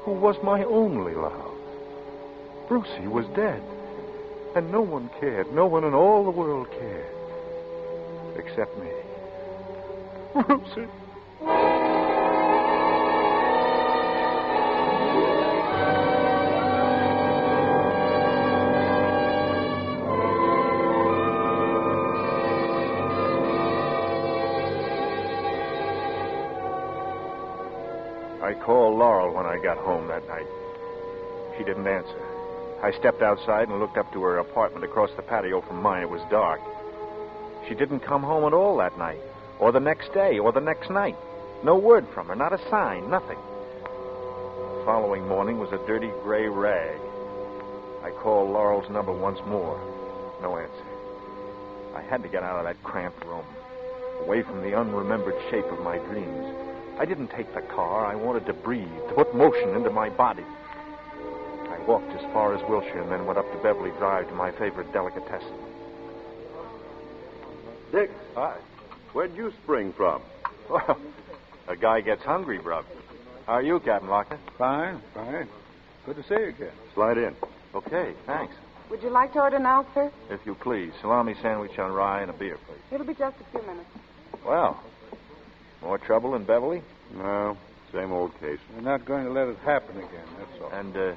who was my only love. Brucey was dead, and no one cared. No one in all the world cared, except me. Brucey. I called Laurel when I got home that night. She didn't answer. I stepped outside and looked up to her apartment across the patio from mine. It was dark. She didn't come home at all that night, or the next day, or the next night. No word from her, not a sign, nothing. The following morning was a dirty gray rag. I called Laurel's number once more. No answer. I had to get out of that cramped room, away from the unremembered shape of my dreams. I didn't take the car. I wanted to breathe, to put motion into my body. I walked as far as Wilshire and then went up to Beverly Drive to my favorite delicatessen. Dick. Hi. Where'd you spring from? Well, a guy gets hungry, Brub. How are you, Captain Lockner? Fine, fine. Good to see you again. Slide in. Okay, thanks. Would you like to order now, sir? If you please. Salami sandwich on rye and a beer, please. It'll be just a few minutes. Well, more trouble in Beverly? No, same old case. We're not going to let it happen again, that's all. And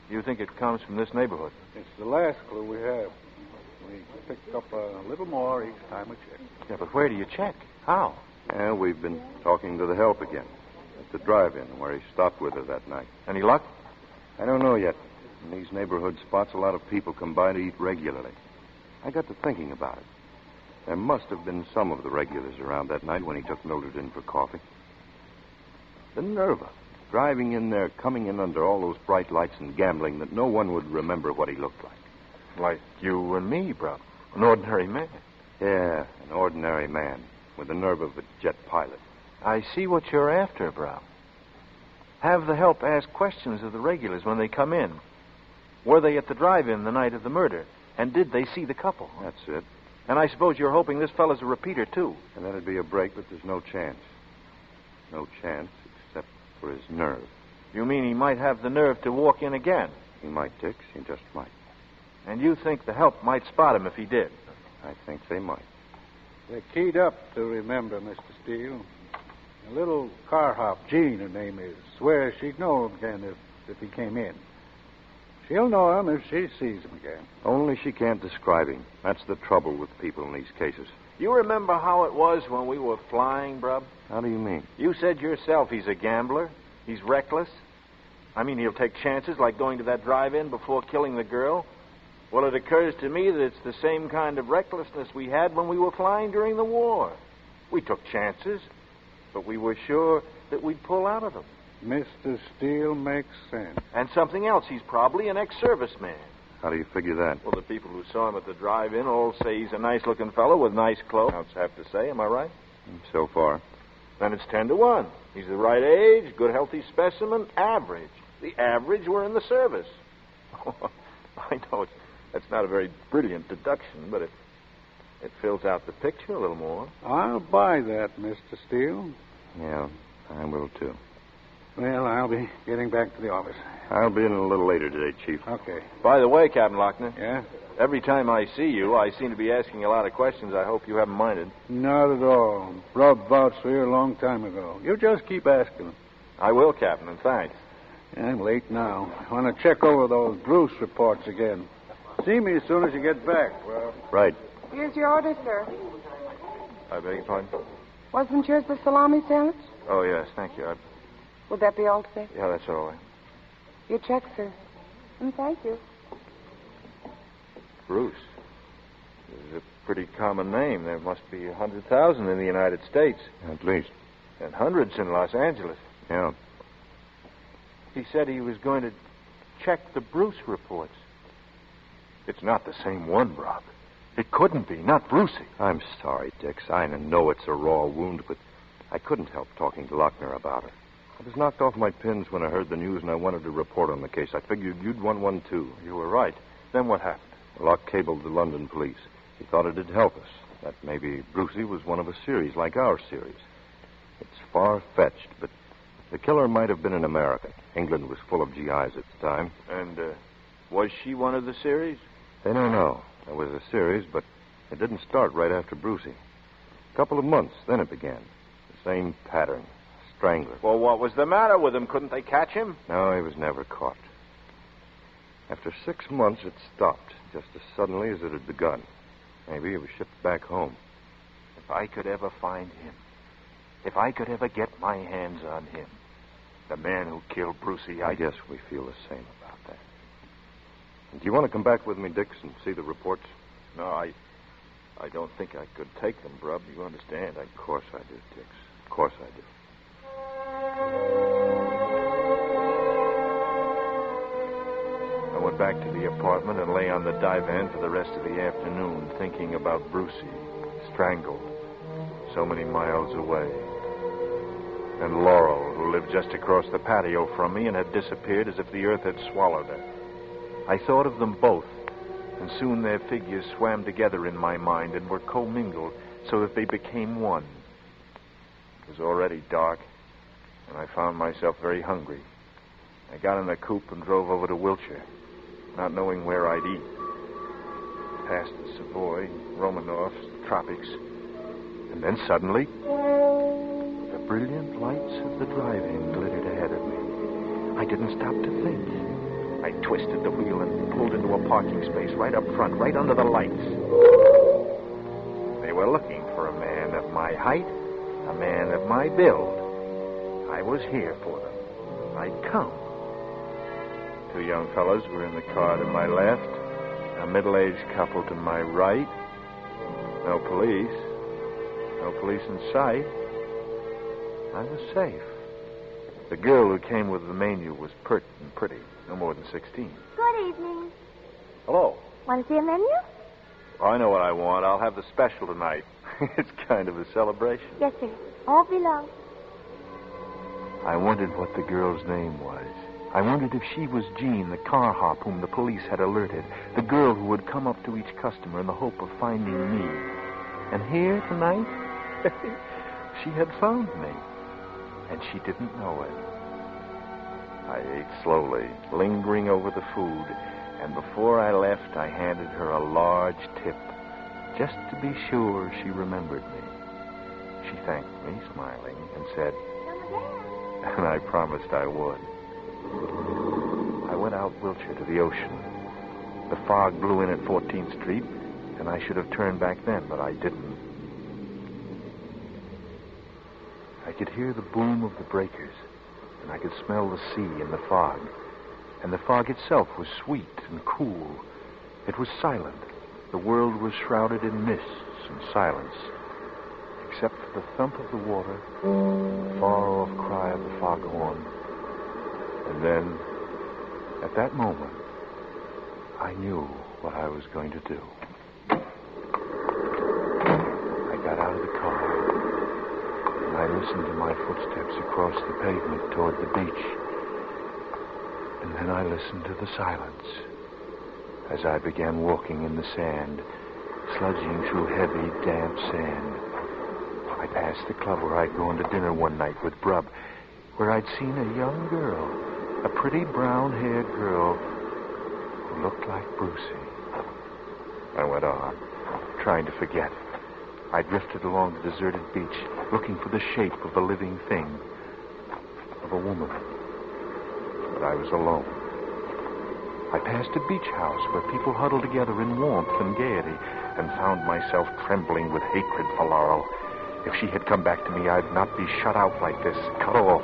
you think it comes from this neighborhood? It's the last clue we have. We pick up a little more each time we check. Yeah, but where do you check? How? Yeah, we've been talking to the help again. At the drive-in where he stopped with her that night. Any luck? I don't know yet. In these neighborhood spots, a lot of people come by to eat regularly. I got to thinking about it. There must have been some of the regulars around that night when he took Mildred in for coffee. The nerve of it, driving in there, coming in under all those bright lights and gambling that no one would remember what he looked like. Like you and me, bro. An ordinary man. Yeah, an ordinary man with the nerve of a jet pilot. I see what you're after, bro. Have the help ask questions of the regulars when they come in. Were they at the drive-in the night of the murder? And did they see the couple? That's it. And I suppose you're hoping this fella's a repeater, too. And that'd be a break, but there's no chance. No chance except for his nerve. You mean he might have the nerve to walk in again? He might, Dix. He just might. And you think the help might spot him if he did? I think they might. They're keyed up to remember, Mr. Steele. A little car hop, Jean, her name is, swears she'd know him again if he came in. She'll know him if she sees him again. Only she can't describe him. That's the trouble with people in these cases. You remember how it was when we were flying, Brub? How do you mean? You said yourself he's a gambler. He's reckless. I mean, he'll take chances like going to that drive-in before killing the girl. Well, it occurs to me that it's the same kind of recklessness we had when we were flying during the war. We took chances, but we were sure that we'd pull out of them. Mr. Steele makes sense. And something else, he's probably an ex-serviceman. How do you figure that? Well, the people who saw him at the drive-in all say he's a nice-looking fellow with nice clothes. I have to say, am I right? So far. Then it's 10 to 1. He's the right age, good, healthy specimen, average. The average were in the service. I know that's not a very brilliant deduction, but it fills out the picture a little more. I'll buy that, Mr. Steele. Yeah, I will, too. Well, I'll be getting back to the office. I'll be in a little later today, Chief. Okay. By the way, Captain Lochner. Yeah? Every time I see you, I seem to be asking a lot of questions I hope you haven't minded. Not at all. Rob vouched for you a long time ago. You just keep asking them. I will, Captain, and thanks. I'm late now. I want to check over those Bruce reports again. See me as soon as you get back, Rob. Right. Here's your order, sir. I beg your pardon? Wasn't yours the salami sandwich? Oh, yes, thank you. Would that be all today? Yeah, that's all right. Your check, sir. And thank you. Bruce. This is a pretty common name. There must be 100,000 in the United States. At least. And hundreds in Los Angeles. Yeah. He said he was going to check the Bruce reports. It's not the same one, Rob. It couldn't be. Not Brucey. I'm sorry, Dix. I know it's a raw wound, but I couldn't help talking to Lochner about her. I was knocked off my pins when I heard the news, and I wanted to report on the case. I figured you'd want one, too. You were right. Then what happened? Locke cabled the London police. He thought it'd help us. That maybe Brucey was one of a series, like our series. It's far-fetched, but the killer might have been an American. England was full of GIs at the time. And was she one of the series? They don't know. There was a series, but it didn't start right after Brucey. A couple of months, then it began. The same pattern. Strangler. Well, what was the matter with him? Couldn't they catch him? No, he was never caught. After 6 months, it stopped, just as suddenly as it had begun. Maybe he was shipped back home. If I could ever find him, if I could ever get my hands on him, the man who killed Brucey, I guess we feel the same about that. Do you want to come back with me, Dix, and see the reports? No, I don't think I could take them, Brub. You understand? Of course I do, Dix. Of course I do. I went back to the apartment and lay on the divan for the rest of the afternoon, thinking about Brucey, strangled, so many miles away. And Laurel, who lived just across the patio from me and had disappeared as if the earth had swallowed her. I thought of them both, and soon their figures swam together in my mind and were commingled so that they became one. It was already dark, and I found myself very hungry. I got in the coupe and drove over to Wiltshire, not knowing where I'd eat. Past the Savoy, Romanovs, the tropics, and then suddenly, the brilliant lights of the drive-in glittered ahead of me. I didn't stop to think. I twisted the wheel and pulled into a parking space right up front, right under the lights. They were looking for a man of my height, a man of my build. I was here for them. I'd come. 2 young fellows were in the car to my left, a middle-aged couple to my right. No police in sight. I was safe. The girl who came with the menu was pert and pretty, no more than 16. Good evening. Hello. Want to see a menu? Oh, I know what I want. I'll have the special tonight. It's kind of a celebration. Yes, sir. All below. I wondered what the girl's name was. I wondered if she was Jean, the car hop whom the police had alerted, the girl who would come up to each customer in the hope of finding me. And here tonight, she had found me, and she didn't know it. I ate slowly, lingering over the food, and before I left, I handed her a large tip, just to be sure she remembered me. She thanked me, smiling, and said, and I promised I would. I went out Wilshire to the ocean. The fog blew in at 14th Street, and I should have turned back then, but I didn't. I could hear the boom of the breakers, and I could smell the sea in the fog. And the fog itself was sweet and cool. It was silent. The world was shrouded in mists and silence, except for the thump of the water, the far-off cry of the foghorn. And then, at that moment, I knew what I was going to do. I got out of the car, and I listened to my footsteps across the pavement toward the beach. And then I listened to the silence as I began walking in the sand, sludging through heavy, damp sand. I passed the club where I'd gone to dinner one night with Brub, where I'd seen a young girl, a pretty brown-haired girl who looked like Brucie. I went on, trying to forget. I drifted along the deserted beach, looking for the shape of a living thing, of a woman. But I was alone. I passed a beach house where people huddled together in warmth and gaiety, and found myself trembling with hatred for Laurel. If she had come back to me, I'd not be shut out like this, cut off.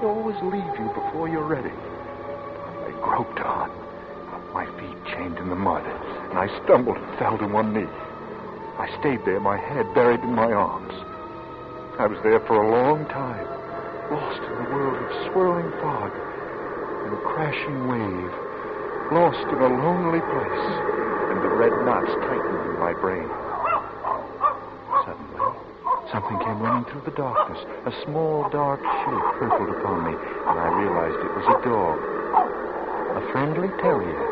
They always leave you before you're ready. I groped on, my feet chained in the mud, and I stumbled and fell to one knee. I stayed there, my head buried in my arms. I was there for a long time, lost in the world of swirling fog and crashing wave, lost in a lonely place, and the red knots tightened in my brain. Suddenly, something came running through the darkness. A small, dark shape circled upon me, and I realized it was a dog, a friendly terrier.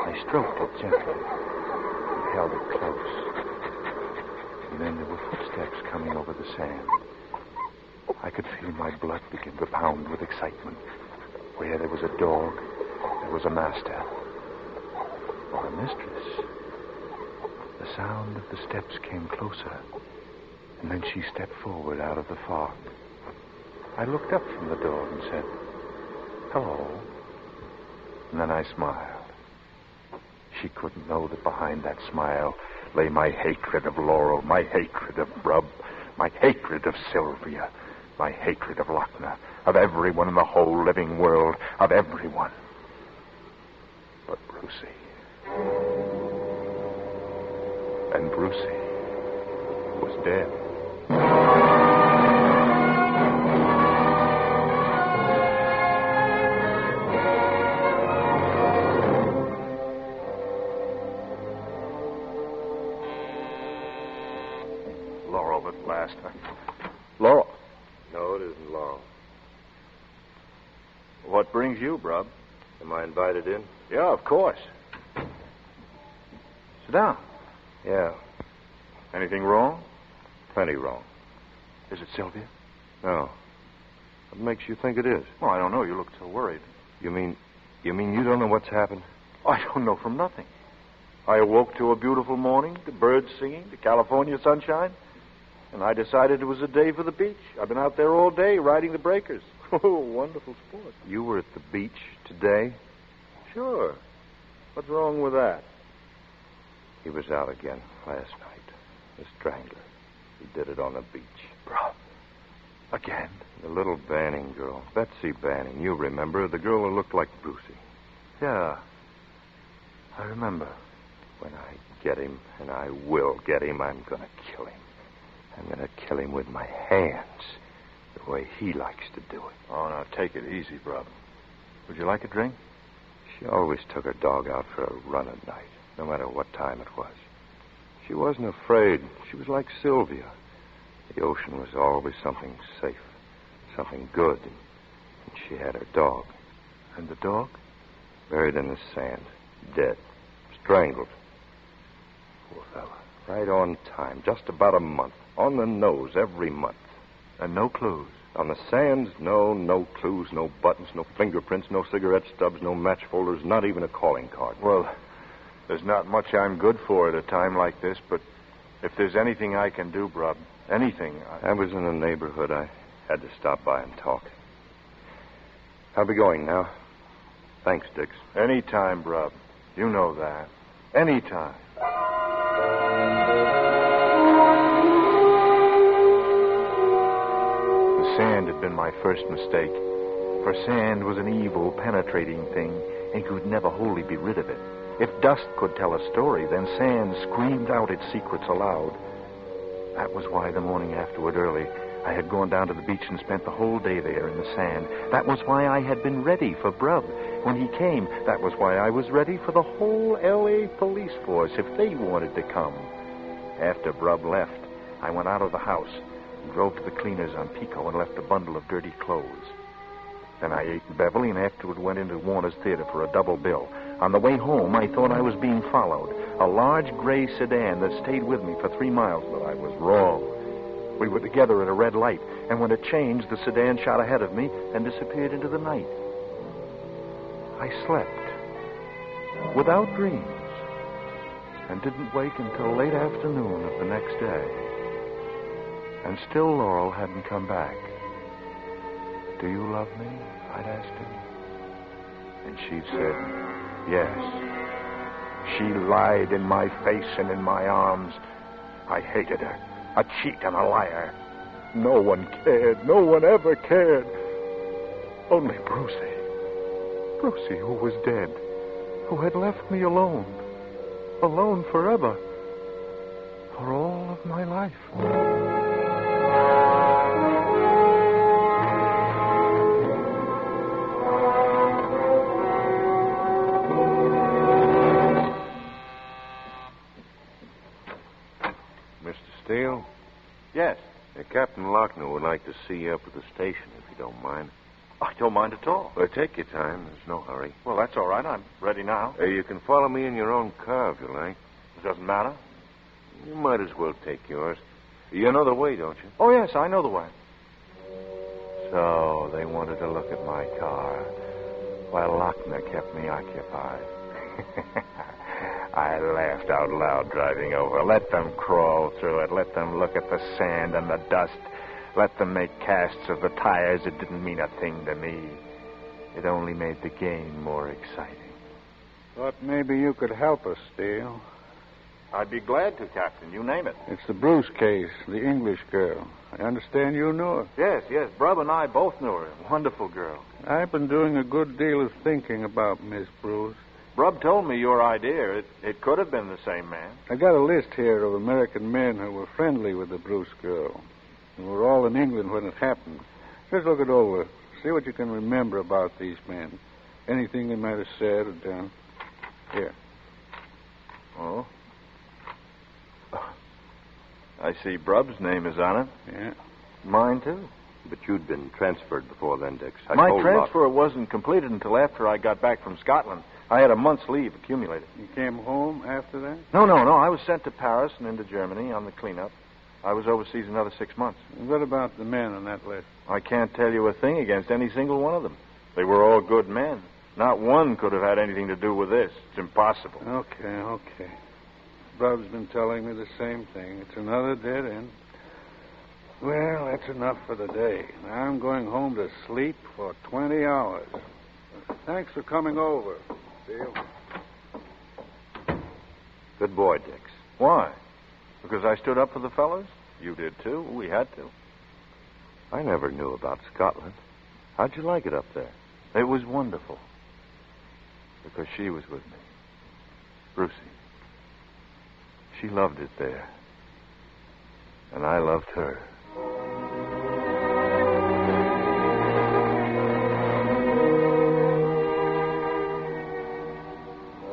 I stroked it gently and held it close. And then there were footsteps coming over the sand. I could feel my blood begin to pound with excitement. Where there was a dog, there was a master, or a mistress. The sound of the steps came closer, and then she stepped forward out of the fog. I looked up from the dog and said, "Hello." And then I smiled. She couldn't know that behind that smile lay my hatred of Laurel, my hatred of Brub, my hatred of Sylvia, my hatred of Lochner, of everyone in the whole living world, of everyone. But Brucie. And Brucie was dead. Laurel at last. Laurel. No, it isn't Laurel. What brings you, Brub? Am I invited in? Yeah, of course. Sit down. Yeah. Anything wrong? Plenty wrong. Is it Sylvia? No. What makes you think it is? Well, I don't know. You look so worried. You mean you don't know what's happened? I don't know from nothing. I awoke to a beautiful morning, the birds singing, the California sunshine, and I decided it was a day for the beach. I've been out there all day riding the breakers. Oh, wonderful sport. You were at the beach today? Sure. What's wrong with that? He was out again last night. The strangler. He did it on the beach. Bro. Again? The little Banning girl. Betsy Banning. You remember? The girl who looked like Brucie. Yeah. I remember. When I get him, and I will get him, I'm going to kill him. I'm going to kill him with my hands. The way he likes to do it. Oh, now take it easy, Brub. Would you like a drink? She always took her dog out for a run at night, no matter what time it was. She wasn't afraid. She was like Sylvia. The ocean was always something safe, something good. She had her dog. And the dog? Buried in the sand. Dead. Strangled. Poor fella. Right on time. Just about a month. On the nose every month. And no clues? On the sands, no clues, no buttons, no fingerprints, no cigarette stubs, no match folders, not even a calling card. Well, there's not much I'm good for at a time like this, but if there's anything I can do, Brub, anything... I was in the neighborhood. I had to stop by and talk. I'll be going now. Thanks, Dix. Anytime, Brub. You know that. Anytime. The sand had been my first mistake. For sand was an evil, penetrating thing, and could never wholly be rid of it. If dust could tell a story, then sand screamed out its secrets aloud. That was why the morning afterward, early, I had gone down to the beach and spent the whole day there in the sand. That was why I had been ready for Brub when he came. That was why I was ready for the whole L.A. police force if they wanted to come. After Brub left, I went out of the house and drove to the cleaners on Pico and left a bundle of dirty clothes. Then I ate in Beverly and afterward went into Warner's Theater for a double bill. On the way home, I thought I was being followed. A large gray sedan that stayed with me for 3 miles, but I was wrong. We were together at a red light, and when it changed, the sedan shot ahead of me and disappeared into the night. I slept, without dreams, and didn't wake until late afternoon of the next day. And still Laurel hadn't come back. "Do you love me?" I'd asked her. And she'd said, "Yes." She lied in my face and in my arms. I hated her. A cheat and a liar. No one cared. No one ever cared. Only Brucey. Brucey, who was dead. Who had left me alone. Alone forever. For all of my life. Steele? Yes. Captain Lochner would like to see you up at the station, if you don't mind. I don't mind at all. Well, take your time. There's no hurry. Well, that's all right. I'm ready now. You can follow me in your own car, if you like. It doesn't matter. You might as well take yours. You know the way, don't you? Oh, yes, I know the way. So they wanted to look at my car while Lochner kept me occupied. I laughed out loud driving over. Let them crawl through it. Let them look at the sand and the dust. Let them make casts of the tires. It didn't mean a thing to me. It only made the game more exciting. Thought maybe you could help us, Steele. I'd be glad to, Captain. You name it. It's the Bruce case, the English girl. I understand you knew her. Yes. Brub and I both knew her. Wonderful girl. I've been doing a good deal of thinking about Miss Bruce. Brub told me your idea. It could have been the same man. I got a list here of American men who were friendly with the Bruce girl. They were all in England when it happened. Just look it over. See what you can remember about these men. Anything they might have said or done. Here. Oh. I see Brub's name is on it. Yeah. Mine, too. But you'd been transferred before then, Dix. My transfer wasn't completed until after I got back from Scotland. I had a month's leave accumulated. You came home after that? No. I was sent to Paris and into Germany on the cleanup. I was overseas another 6 months. What about the men on that list? I can't tell you a thing against any single one of them. They were all good men. Not one could have had anything to do with this. It's impossible. Okay. Brub's been telling me the same thing. It's another dead end. Well, that's enough for the day. Now I'm going home to sleep for 20 hours. Thanks for coming over, Steele. Good boy, Dix. Why? Because I stood up for the fellas? You did, too. We had to. I never knew about Scotland. How'd you like it up there? It was wonderful. Because she was with me. Brucey. She loved it there. And I loved her.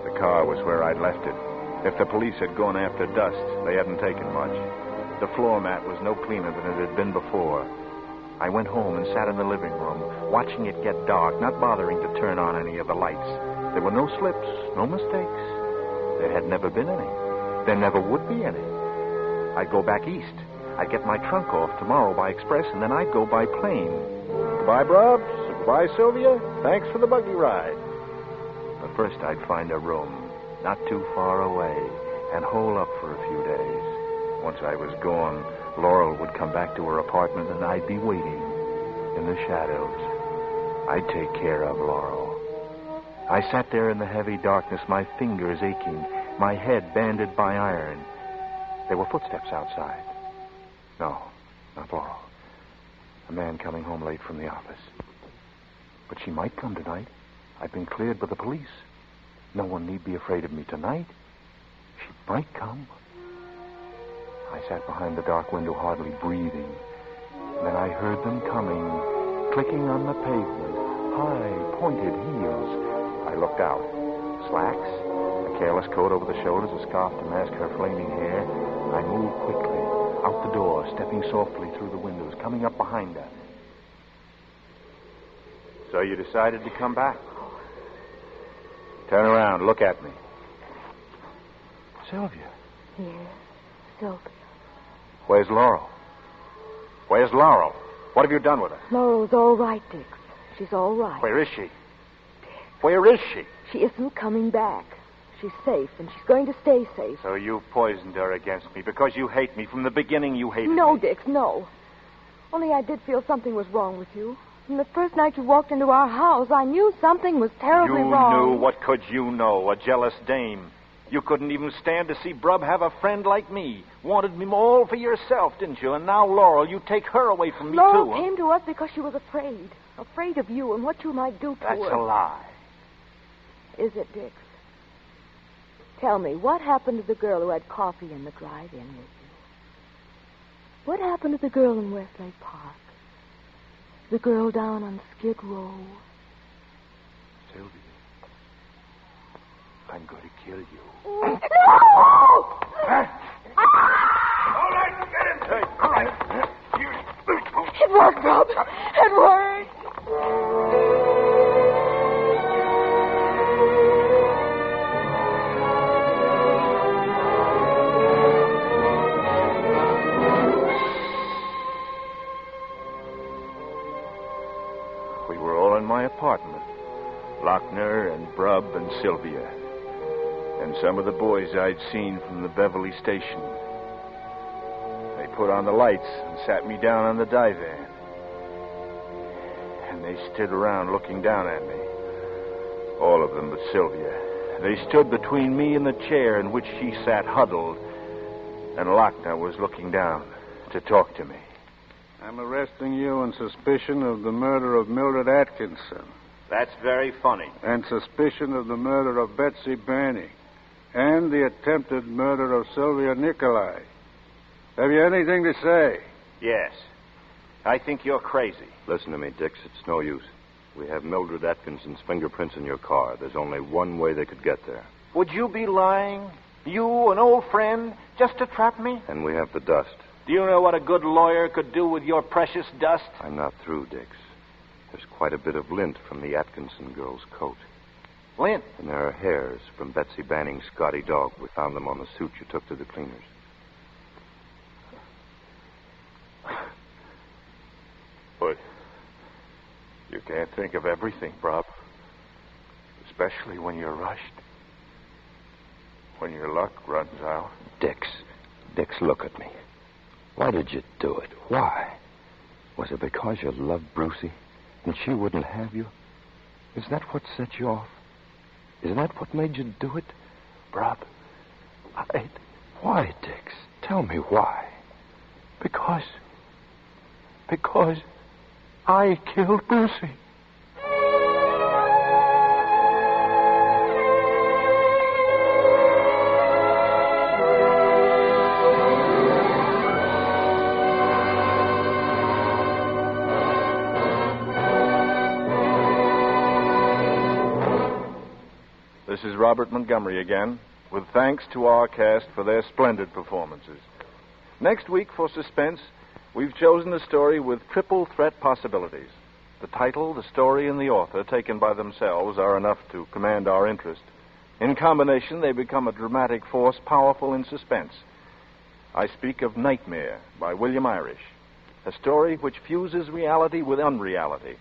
The car was where I'd left it. If the police had gone after dust, they hadn't taken much. The floor mat was no cleaner than it had been before. I went home and sat in the living room, watching it get dark, not bothering to turn on any of the lights. There were no slips, no mistakes. There had never been any. There never would be any. I'd go back east. I'd get my trunk off tomorrow by express, and then I'd go by plane. Goodbye, Brubs. Goodbye, Sylvia. Thanks for the buggy ride. But first I'd find a room not too far away and hole up for a few days. Once I was gone, Laurel would come back to her apartment, and I'd be waiting in the shadows. I'd take care of Laurel. I sat there in the heavy darkness, my fingers aching, my head banded by iron. There were footsteps outside. No, not Laurel. A man coming home late from the office. But she might come tonight. I've been cleared by the police. No one need be afraid of me tonight. She might come. I sat behind the dark window, hardly breathing. Then I heard them coming, clicking on the pavement, high, pointed heels. I looked out. Slacks, a careless coat over the shoulders, a scarf to mask her flaming hair. I moved quickly, out the door, stepping softly through the windows, coming up behind her. So you decided to come back? Turn around, look at me. Sylvia. Yes, Sylvia. Where's Laurel? Where's Laurel? What have you done with her? Laurel's all right, Dix. She's all right. Where is she? Where is she? She isn't coming back. She's safe, and she's going to stay safe. So you poisoned her against me because you hate me. From the beginning, you hated me. No, Dix, no. Only I did feel something was wrong with you. From the first night you walked into our house, I knew something was terribly wrong. You knew? What could you know? A jealous dame. You couldn't even stand to see Brub have a friend like me. Wanted me all for yourself, didn't you? And now, Laurel, you take her away from me, Laurel too. Huh? came to us because she was afraid. Afraid of you and what you might do to her. That's a lie. Is it, Dix? Tell me, what happened to the girl who had coffee in the drive-in with you? What happened to the girl in Westlake Park? The girl down on Skid Row? Sylvia, I'm going to kill you. No! All right, get him. Hey, all right. It worked, Rob. It worked. We were all in my apartment. Lochner and Brub and Sylvia. And some of the boys I'd seen from the Beverly station. They put on the lights and sat me down on the divan. And they stood around looking down at me. All of them but Sylvia. They stood between me and the chair in which she sat huddled. And Lochner was looking down to talk to me. I'm arresting you on suspicion of the murder of Mildred Atkinson. That's very funny. And suspicion of the murder of Betsy Burney. And the attempted murder of Sylvia Nicolai. Have you anything to say? Yes. I think you're crazy. Listen to me, Dix. It's no use. We have Mildred Atkinson's fingerprints in your car. There's only one way they could get there. Would you be lying? You, an old friend, just to trap me? And we have the dust. Do you know what a good lawyer could do with your precious dust? I'm not through, Dix. There's quite a bit of lint from the Atkinson girl's coat. Lint? And there are hairs from Betsy Banning's Scotty dog. We found them on the suit you took to the cleaners. But you can't think of everything, Brub. Especially when you're rushed. When your luck runs out. Dix, look at me. Why did you do it? Why? Was it because you loved Brucie and she wouldn't have you? Is that what set you off? Is that what made you do it? Brub. Why, Dix? Tell me why. Because I killed Brucie. This is Robert Montgomery again, with thanks to our cast for their splendid performances. Next week for Suspense, We've chosen a story with triple threat possibilities. The title, the story, and the author, taken by themselves, are enough to command our interest. In combination, they become a dramatic force powerful in suspense. I speak of Nightmare by William Irish, a story which fuses reality with unreality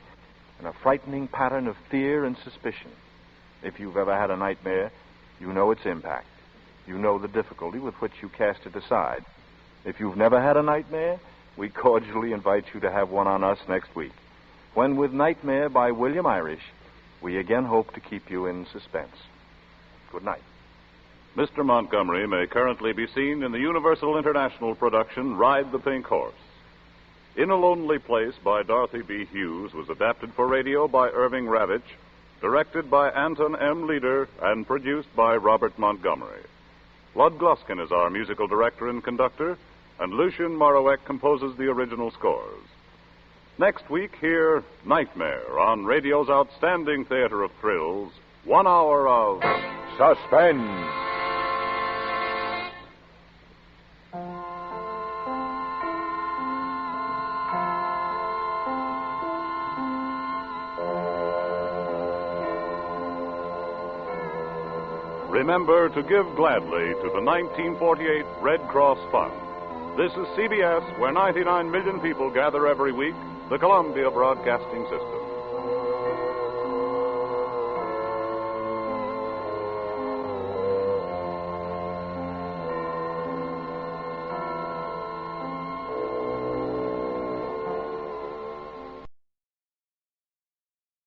in a frightening pattern of fear and suspicion. If you've ever had a nightmare, you know its impact. You know the difficulty with which you cast it aside. If you've never had a nightmare, we cordially invite you to have one on us next week, when with Nightmare by William Irish, we again hope to keep you in suspense. Good night. Mr. Montgomery may currently be seen in the Universal International production Ride the Pink Horse. In a Lonely Place by Dorothy B. Hughes was adapted for radio by Irving Ravitch, directed by Anton M. Leader, and produced by Robert Montgomery. Lud Gluskin is our musical director and conductor, and Lucien Morawek composes the original scores. Next week, hear Nightmare on radio's outstanding theater of thrills, 1 hour of Suspense. Remember to give gladly to the 1948 Red Cross Fund. This is CBS, where 99 million people gather every week, the Columbia Broadcasting System.